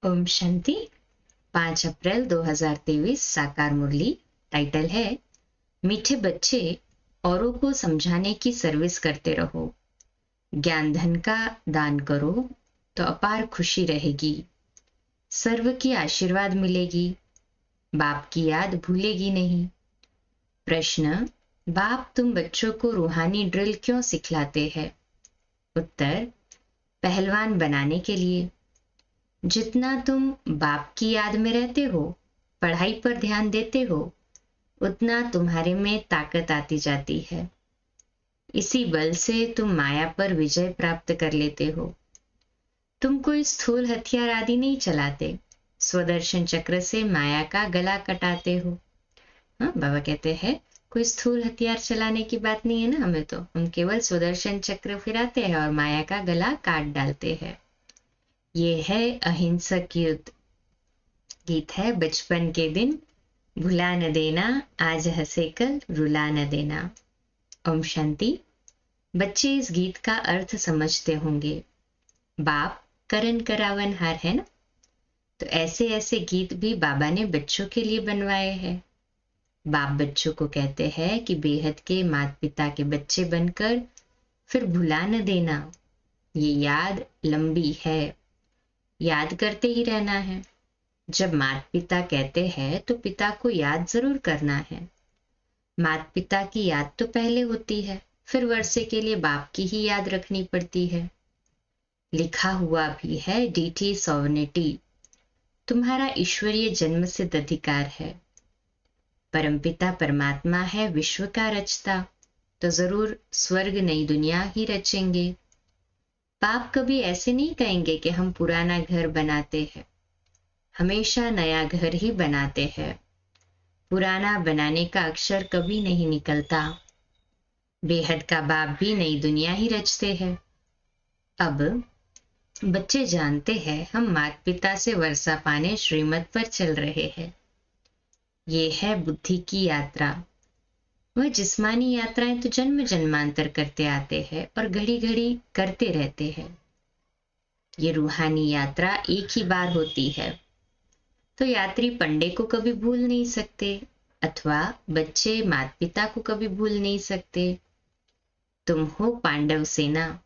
ओम शांति। 5 अप्रैल 2023 साकार मुरली। टाइटल है मीठे बच्चे, औरों को समझाने की सर्विस करते रहो। ज्ञान धन का दान करो तो अपार खुशी रहेगी। सर्व की आशीर्वाद मिलेगी। बाप की याद भूलेगी नहीं। प्रश्न: बाप तुम बच्चों को रूहानी ड्रिल क्यों सिखलाते हैं? उत्तर: पहलवान बनाने के लिए। जितना तुम बाप की याद में रहते हो, पढ़ाई पर ध्यान देते हो, उतना तुम्हारे में ताकत आती जाती है। इसी बल से तुम माया पर विजय प्राप्त कर लेते हो। तुम कोई स्थूल हथियार आदि नहीं चलाते, स्वदर्शन चक्र से माया का गला कटाते हो। हाँ, बाबा कहते हैं कोई स्थूल हथियार चलाने की बात नहीं है ना, हमें तो हम केवल स्वदर्शन चक्र फिराते हैं और माया का गला काट डालते हैं। ये है अहिंसक युद्ध। गीत है बचपन के दिन भुला न देना, आज हंसे कल रुला न देना। ओम शांति। बच्चे इस गीत का अर्थ समझते होंगे। बाप करन करावन हार है ना, तो ऐसे ऐसे गीत भी बाबा ने बच्चों के लिए बनवाए हैं। बाप बच्चों को कहते हैं कि बेहद के माता पिता के बच्चे बनकर फिर भुला न देना। ये याद लंबी है, याद करते ही रहना है। जब माता पिता कहते हैं तो पिता को याद जरूर करना है। माता पिता की याद तो पहले होती है, फिर वर्षे के लिए बाप की ही याद रखनी पड़ती है। लिखा हुआ भी है डीटी सॉवर्निटी, तुम्हारा ईश्वरीय जन्म सिद्ध अधिकार है। परमपिता परमात्मा है विश्व का रचता, तो जरूर स्वर्ग नई दुनिया ही रचेंगे। बाप कभी ऐसे नहीं कहेंगे कि हम पुराना घर बनाते हैं, हमेशा नया घर ही बनाते हैं। पुराना बनाने का अक्षर कभी नहीं निकलता। बेहद का बाप भी नई दुनिया ही रचते हैं। अब बच्चे जानते हैं हम माता पिता से वर्षा पाने श्रीमत पर चल रहे हैं। ये है बुद्धि की यात्रा। वह जिस्मानी यात्राएं तो जन्म जन्मांतर करते आते हैं और घड़ी घड़ी करते रहते हैं। ये रूहानी यात्रा एक ही बार होती है, तो यात्री पंडे को कभी भूल नहीं सकते, अथवा बच्चे माता पिता को कभी भूल नहीं सकते। तुम हो पांडव सेना,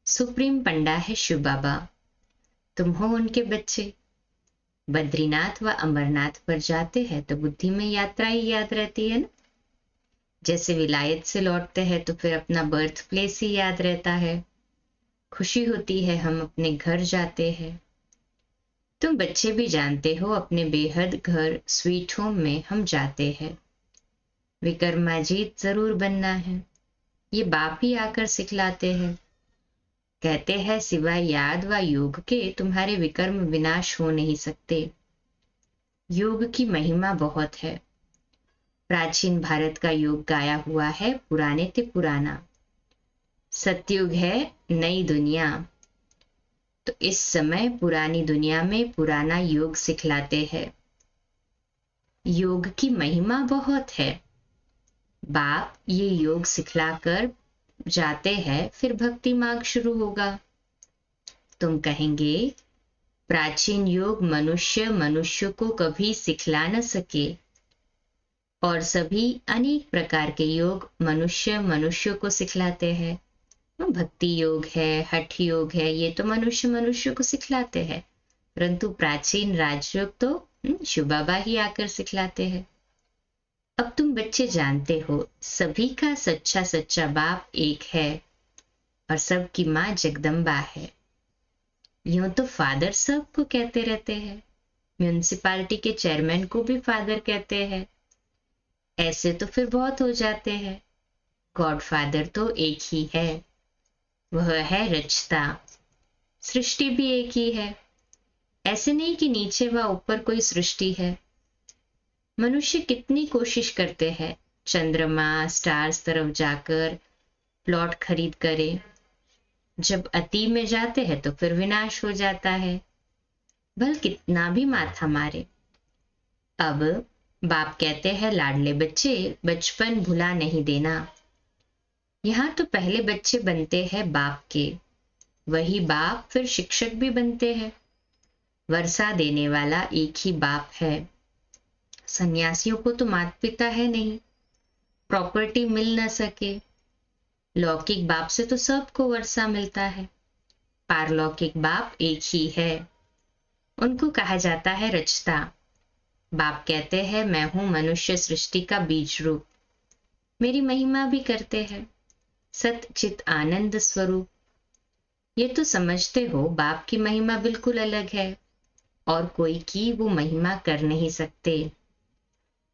सुप्रीम पंडा है शिव बाबा, तुम हो उनके बच्चे। बद्रीनाथ व अमरनाथ पर जाते हैं तो बुद्धि में यात्रा ही याद रहती है ना। जैसे विलायत से लौटते हैं तो फिर अपना बर्थ प्लेस ही याद रहता है। खुशी होती है हम अपने घर जाते हैं। तुम बच्चे भी जानते हो अपने बेहद घर स्वीट होम में हम जाते हैं। विक्रमाजीत जरूर बनना है, ये बाप ही आकर सिखलाते हैं। कहते हैं सिवाय याद व योग के तुम्हारे विकर्म विनाश हो नहीं सकते। योग की महिमा बहुत है। प्राचीन भारत का योग गाया हुआ है पुराने ते पुराना। सतयुग है नई दुनिया, तो इस समय पुरानी दुनिया में पुराना योग सिखलाते हैं। योग की महिमा बहुत है। बाप ये योग सिखलाकर जाते हैं, फिर भक्ति मार्ग शुरू होगा। तुम कहेंगे प्राचीन योग मनुष्य को कभी सिखला न सके, और सभी अनेक प्रकार के योग मनुष्य को सिखलाते हैं। भक्ति योग है, हठ योग है, ये तो मनुष्य को सिखलाते हैं, परंतु प्राचीन राजयोग तो शिव बाबा ही आकर सिखलाते हैं। अब तुम बच्चे जानते हो सभी का सच्चा बाप एक है और सबकी माँ जगदम्बा है। यूं तो फादर सबको कहते रहते हैं, म्यूनिसिपालिटी के चेयरमैन को भी फादर कहते हैं। ऐसे तो फिर बहुत हो जाते हैं। गॉड फादर तो एक ही है, वह है रचता। सृष्टि भी एक ही है, ऐसे नहीं कि नीचे व ऊपर कोई सृष्टि है। मनुष्य कितनी कोशिश करते हैं चंद्रमा स्टार्स तरफ जाकर प्लॉट खरीद करे, जब अति में जाते हैं तो फिर विनाश हो जाता है, भल कितना भी माथा मारे। अब बाप कहते हैं लाडले बच्चे, बचपन भुला नहीं देना। यहाँ तो पहले बच्चे बनते हैं बाप के, वही बाप फिर शिक्षक भी बनते हैं। वर्षा देने वाला एक ही बाप है। सन्यासियों को तो माता पिता है नहीं, प्रॉपर्टी मिल न सके। लौकिक बाप से तो सबको वर्षा मिलता है, पारलौकिक बाप एक ही है। उनको कहा जाता है रचता। बाप कहते हैं मैं हूं मनुष्य सृष्टि का बीज रूप, मेरी महिमा भी करते हैं, सत चित आनंद स्वरूप। ये तो समझते हो बाप की महिमा बिल्कुल अलग है और कोई की वो महिमा कर नहीं सकते।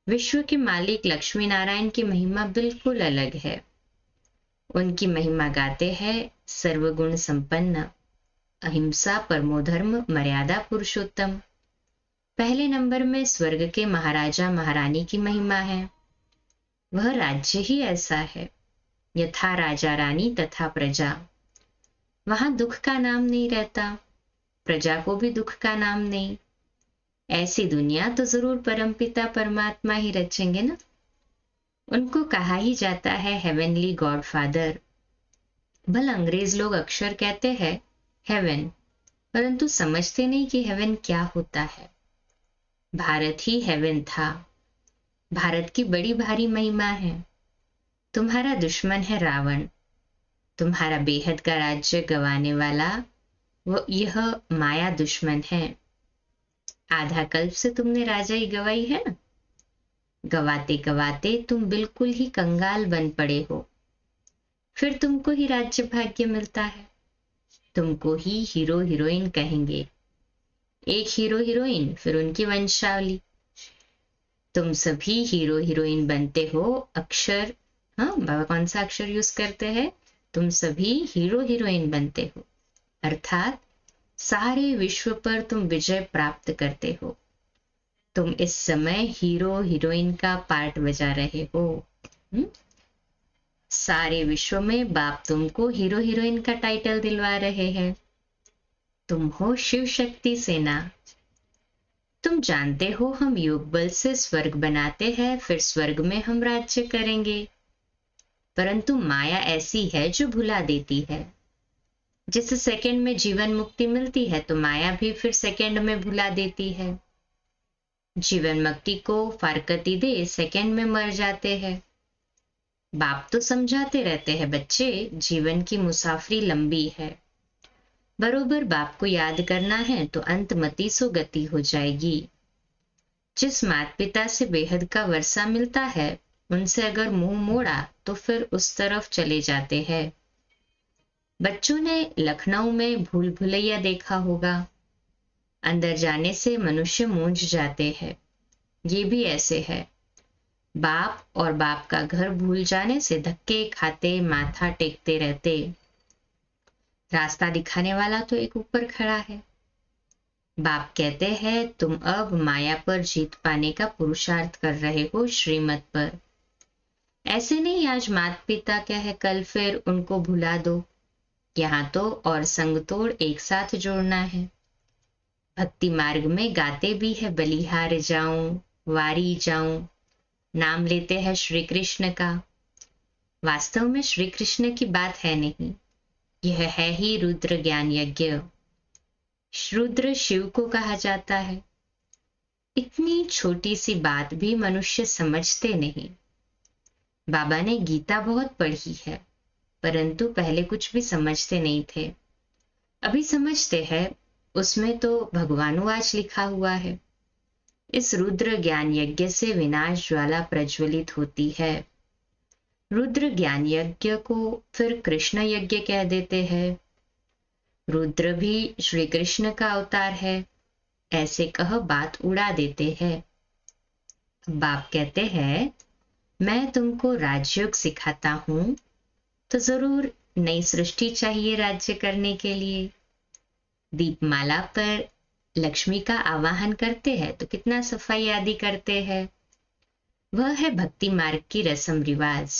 विश्व के मालिक लक्ष्मी नारायण की महिमा बिल्कुल अलग है। उनकी महिमा गाते हैं सर्वगुण संपन्न, अहिंसा परमो धर्म, मर्यादा पुरुषोत्तम। पहले नंबर में स्वर्ग के महाराजा महारानी की महिमा है। वह राज्य ही ऐसा है, यथा राजा रानी तथा प्रजा। वहां दुख का नाम नहीं रहता, प्रजा को भी दुख का नाम नहीं। ऐसी दुनिया तो जरूर परमपिता परमात्मा ही रचेंगे ना। उनको कहा ही जाता है हेवनली गॉडफादर। भल अंग्रेज लोग अक्सर कहते हैं हेवन, परंतु समझते नहीं कि हेवन क्या होता है। भारत ही हेवन था। भारत की बड़ी भारी महिमा है। तुम्हारा दुश्मन है रावण, तुम्हारा बेहद का राज्य गंवाने वाला वो यह माया दुश्मन है। आधा कल्प से तुमने राजाई गंवाई है ना। गवाते गवाते तुम बिल्कुल ही कंगाल बन पड़े हो, फिर तुमको ही राज्य भाग्य मिलता है। तुमको ही हीरो हीरोइन कहेंगे। एक हीरो हीरोइन, फिर उनकी वंशावली। तुम सभी हीरो हीरोइन बनते हो। अक्षर, हाँ बाबा कौन सा अक्षर यूज करते हैं? तुम सभी हीरो हीरोइन बनते हो, अर्थात सारे विश्व पर तुम विजय प्राप्त करते हो। तुम इस समय हीरो हीरोइन का पार्ट बजा रहे हो। सारे विश्व में बाप तुमको हीरो हीरोइन का टाइटल दिलवा रहे हैं। तुम हो शिव शक्ति सेना। तुम जानते हो हम योग बल से स्वर्ग बनाते हैं, फिर स्वर्ग में हम राज्य करेंगे। परंतु माया ऐसी है जो भुला देती है। जिसे सेकंड में जीवन मुक्ति मिलती है तो माया भी फिर सेकंड में भुला देती है। जीवन मुक्ति को फारकती दे सेकंड में मर जाते हैं। बाप तो समझाते रहते हैं बच्चे, जीवन की मुसाफरी लंबी है। बरोबर बाप को याद करना है तो अंतमति सो गति हो जाएगी। जिस माता पिता से बेहद का वर्षा मिलता है, उनसे अगर मुंह मोड़ा तो फिर उस तरफ चले जाते हैं। बच्चों ने लखनऊ में भूल भुलैया देखा होगा। अंदर जाने से मनुष्य मूंझ जाते हैं। ये भी ऐसे है। बाप और बाप का घर भूल जाने से धक्के खाते, माथा टेकते रहते। रास्ता दिखाने वाला तो एक ऊपर खड़ा है। बाप कहते हैं तुम अब माया पर जीत पाने का पुरुषार्थ कर रहे हो, श्रीमत पर। ऐसे नहीं आज माता पिता क्या है, कल फिर उनको भुला दो। यहाँ तो और संग तोड़ एक साथ जोड़ना है। भक्ति मार्ग में गाते भी है बलिहार जाऊं, वारी जाऊं, नाम लेते हैं श्री कृष्ण का। वास्तव में श्री कृष्ण की बात है नहीं, यह है ही रुद्र ज्ञान यज्ञ। रुद्र शिव को कहा जाता है। इतनी छोटी सी बात भी मनुष्य समझते नहीं। बाबा ने गीता बहुत पढ़ी है, परंतु पहले कुछ भी समझते नहीं थे। अभी समझते हैं। उसमें तो भगवानुवाच लिखा हुआ है। इस रुद्र ज्ञान यज्ञ से विनाश ज्वाला प्रज्वलित होती है। रुद्र ज्ञान यज्ञ को फिर कृष्ण यज्ञ कह देते हैं। रुद्र भी श्री कृष्ण का अवतार है, ऐसे कह बात उड़ा देते हैं। बाप कहते हैं मैं तुमको राजयोग सिखाता हूं, तो जरूर नई सृष्टि चाहिए राज्य करने के लिए। दीपमाला पर लक्ष्मी का आवाहन करते हैं तो कितना सफाई आदि करते हैं। वह है भक्ति मार्ग की रस्म रिवाज।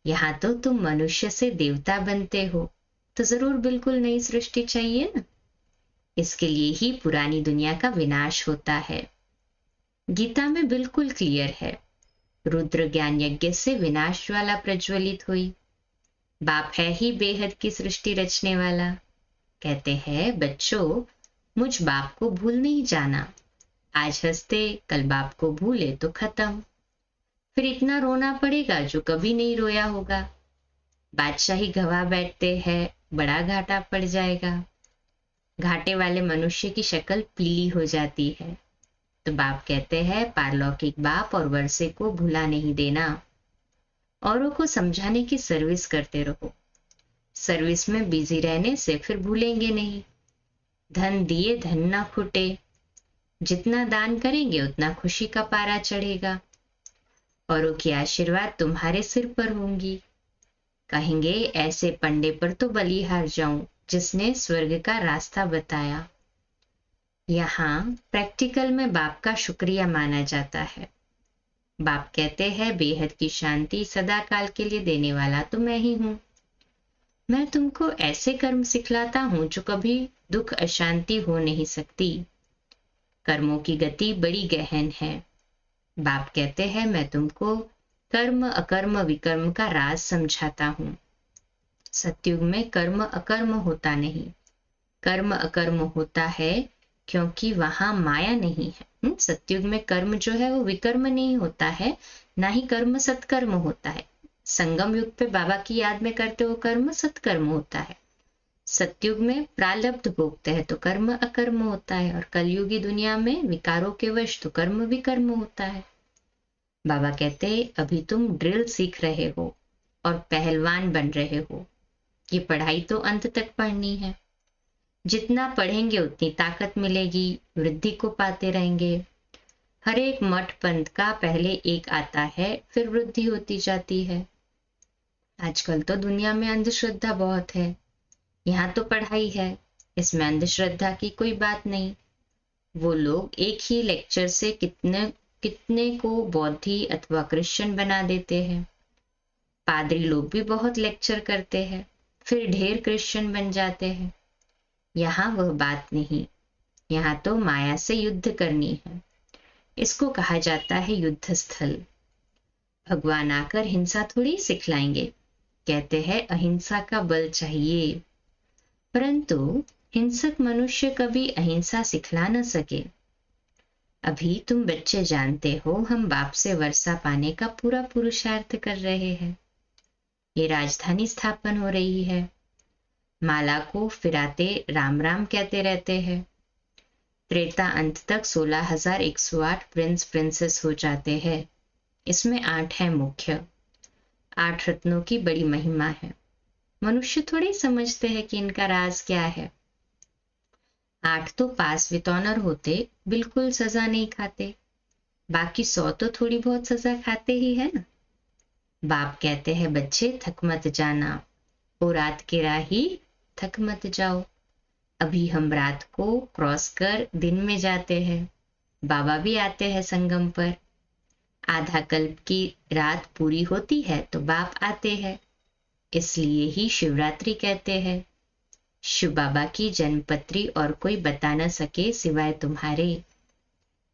यहाँ तो तुम मनुष्य से देवता बनते हो, तो जरूर बिल्कुल नई सृष्टि चाहिए ना। इसके लिए ही पुरानी दुनिया का विनाश होता है। गीता में बिल्कुल क्लियर है। रुद्र ज्ञान यज्ञ से विनाश ज्वाला प्रज्वलित हुई। बाप है ही बेहद की सृष्टि रचने वाला। कहते हैं बच्चों, मुझ बाप को भूल नहीं जाना। आज हंसते कल बाप को भूले तो खत्म। फिर इतना रोना पड़ेगा जो कभी नहीं रोया होगा। बादशाही गवा बैठते हैं, बड़ा घाटा पड़ जाएगा। घाटे वाले मनुष्य की शक्ल पीली हो जाती है। तो बाप कहते हैं पारलौकिक बाप और वर्षे को भुला नहीं देना। औरों को समझाने की सर्विस करते रहो। सर्विस में बिजी रहने से फिर भूलेंगे नहीं। धन दिए धन ना फूटे। जितना दान करेंगे उतना खुशी का पारा चढ़ेगा। औरों की आशीर्वाद तुम्हारे सिर पर होंगी। कहेंगे ऐसे पंडे पर तो बलिहार जाऊं जिसने स्वर्ग का रास्ता बताया। यहाँ प्रैक्टिकल में बाप का शुक्रिया माना जाता है। बाप कहते हैं बेहद की शांति सदा काल के लिए देने वाला तो मैं ही हूं। मैं तुमको ऐसे कर्म सिखलाता हूं जो कभी दुख अशांति हो नहीं सकती। कर्मों की गति बड़ी गहन है। बाप कहते हैं मैं तुमको कर्म अकर्म विकर्म का राज समझाता हूं। सतयुग में कर्म अकर्म होता नहीं, कर्म अकर्म होता है क्योंकि वहां माया नहीं है। सतयुग में कर्म जो है वो विकर्म नहीं होता है, ना ही कर्म सत्कर्म होता है। संगम युग पे बाबा की याद में करते हो कर्म सत्कर्म होता है। सतयुग में प्रारब्ध भोगते हैं तो कर्म अकर्म होता है, और कलयुगी दुनिया में विकारों के वश तो कर्म विकर्म होता है। बाबा कहते अभी तुम ड्रिल सीख रहे हो और पहलवान बन रहे हो। ये पढ़ाई तो अंत तक पढ़नी है। जितना पढ़ेंगे उतनी ताकत मिलेगी, वृद्धि को पाते रहेंगे। हर एक मठ पंथ का पहले एक आता है, फिर वृद्धि होती जाती है। आजकल तो दुनिया में अंधश्रद्धा बहुत है। यहाँ तो पढ़ाई है, इसमें अंधश्रद्धा की कोई बात नहीं। वो लोग एक ही लेक्चर से कितने कितने को बौद्धि अथवा क्रिश्चियन बना देते हैं। पादरी लोग भी बहुत लेक्चर करते हैं, फिर ढेर क्रिश्चियन बन जाते हैं। यहाँ वह बात नहीं। यहाँ तो माया से युद्ध करनी है। इसको कहा जाता है युद्ध स्थल। भगवान आकर हिंसा थोड़ी सिखलाएंगे। कहते हैं अहिंसा का बल चाहिए, परंतु हिंसक मनुष्य कभी अहिंसा सिखला न सके। अभी तुम बच्चे जानते हो हम बाप से वर्षा पाने का पूरा पुरुषार्थ कर रहे हैं। ये राजधानी स्थापन हो रही है। माला को फिराते राम राम कहते रहते हैं। त्रेता अंत तक 16,108 प्रिंस प्रिंसेस हो जाते हैं। इसमें 8 है मुख्य। 8 रत्नों की बड़ी महिमा है। मनुष्य थोड़े समझते हैं कि इनका राज क्या है। 8 तो पास विद ऑनर होते, बिल्कुल सजा नहीं खाते। बाकी 100 तो थोड़ी बहुत सजा खाते ही है ना। बाप कहते हैं बच्चे थक मत जाना, ओ रात के राही थक मत जाओ। अभी हम रात को क्रॉस कर दिन में जाते हैं। बाबा भी आते हैं संगम पर। आधा कल्प की रात पूरी होती है तो बाप आते हैं। इसलिए ही शिवरात्रि कहते हैं। शिव बाबा की जन्मपत्री और कोई बता न सके सिवाय तुम्हारे।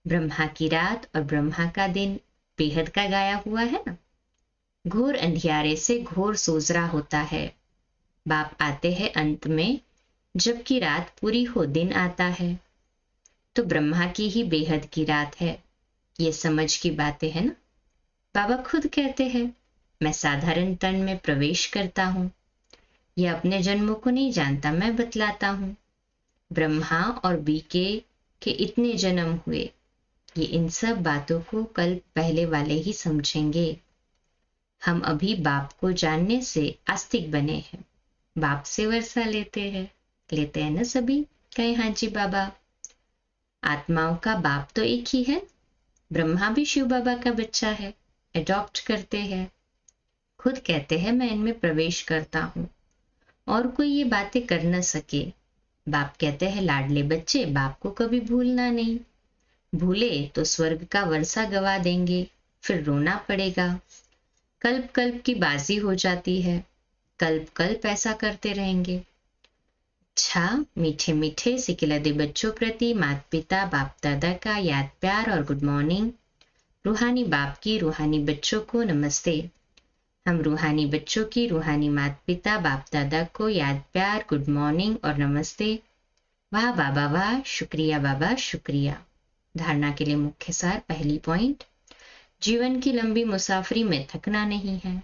ब्रह्मा की रात और ब्रह्मा का दिन बेहद का गाया हुआ है ना। घोर अंधियारे से घोर सोजरा होता है। बाप आते हैं अंत में, जबकि रात पूरी हो दिन आता है। तो ब्रह्मा की ही बेहद की रात है। ये समझ की बातें है ना। बाबा खुद कहते हैं मैं साधारण तन में प्रवेश करता हूँ। यह अपने जन्मों को नहीं जानता, मैं बतलाता हूँ। ब्रह्मा और बीके के इतने जन्म हुए, ये इन सब बातों को कल पहले वाले ही समझेंगे। हम अभी बाप को जानने से आस्तिक बने हैं। बाप से वर्षा लेते हैं ना सभी। कहे हाँ जी बाबा। आत्माओं का बाप तो एक ही है। ब्रह्मा भी शिव बाबा का बच्चा है, अडॉप्ट करते हैं। खुद कहते हैं मैं इनमें प्रवेश करता हूँ और कोई ये बातें कर न सके। बाप कहते हैं लाडले बच्चे बाप को कभी भूलना नहीं। भूले तो स्वर्ग का वर्षा गवा देंगे, फिर रोना पड़ेगा। कल्प कल्प की बाजी हो जाती है। कल्प कल्प ऐसा करते रहेंगे। अच्छा मीठे मीठे सिकिलदे बच्चों प्रति माता पिता बाप दादा का याद प्यार और गुड मॉर्निंग। रूहानी बाप की रूहानी बच्चों को नमस्ते। हम रूहानी बच्चों की रूहानी माता पिता बाप दादा को याद प्यार गुड मॉर्निंग और नमस्ते। वाह बाबा वाह, शुक्रिया बाबा शुक्रिया। धारणा के लिए मुख्य सार। पहली पॉइंट, जीवन की लंबी मुसाफरी में थकना नहीं है,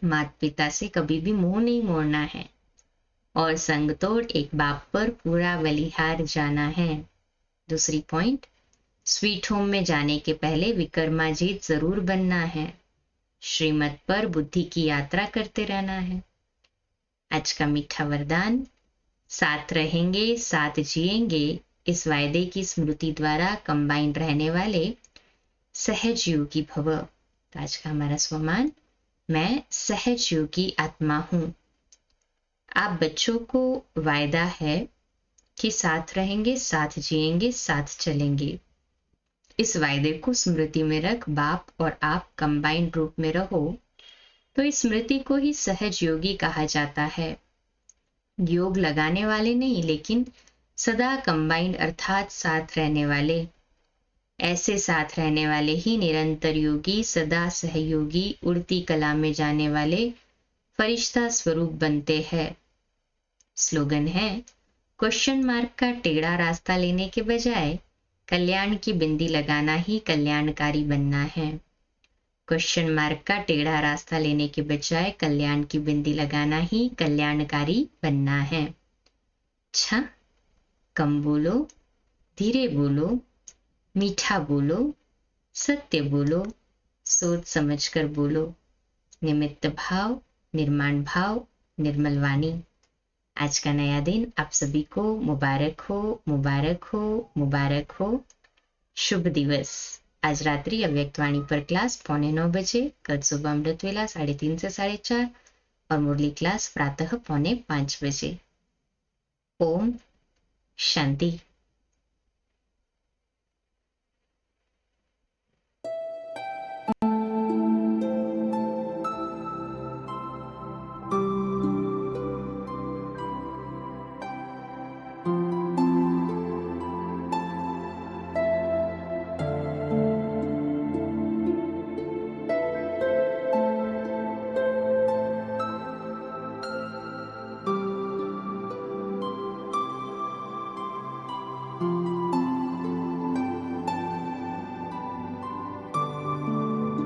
माता पिता से कभी भी मुंह नहीं मोड़ना है और संग तोड़ एक बाप पर पूरा बलिहार जाना है। दूसरी पॉइंट, स्वीट होम में जाने के पहले विक्रमाजीत जरूर बनना है, श्रीमत पर बुद्धि की यात्रा करते रहना है। आज का मीठा वरदान, साथ रहेंगे साथ जिएंगे इस वायदे की स्मृति द्वारा कंबाइंड रहने वाले सहज योगी भव। तो आज का हमारा स्वमान, मैं सहज योगी आत्मा हूं। आप बच्चों को वायदा है कि साथ रहेंगे साथ जिएंगे साथ चलेंगे। इस वायदे को स्मृति में रख बाप और आप कंबाइंड रूप में रहो, तो इस स्मृति को ही सहज योगी कहा जाता है। योग लगाने वाले नहीं, लेकिन सदा कंबाइंड अर्थात साथ रहने वाले। ऐसे साथ रहने वाले ही निरंतर योगी, सदा सहयोगी, उड़ती कला में जाने वाले फरिश्ता स्वरूप बनते हैं। स्लोगन है, क्वेश्चन मार्क का टेढ़ा रास्ता लेने के बजाय कल्याण की बिंदी लगाना ही कल्याणकारी बनना है। क्वेश्चन मार्क का टेढ़ा रास्ता लेने के बजाय कल्याण की बिंदी लगाना ही कल्याणकारी बनना है। अच्छा, कम बोलो, धीरे बोलो, मीठा बोलो, सत्य बोलो, सोच समझकर बोलो, निमित्त भाव, निर्माण भाव, निर्मल वाणी। आज का नया दिन आप सभी को मुबारक हो, मुबारक हो, मुबारक हो। शुभ दिवस। आज रात्रि अव्यक्त वाणी पर क्लास 8:45 बजे, कल सुबह अमृत वेला 3:30 से 4:30 और मुरली क्लास प्रातः 4:45 बजे। ओम शांति।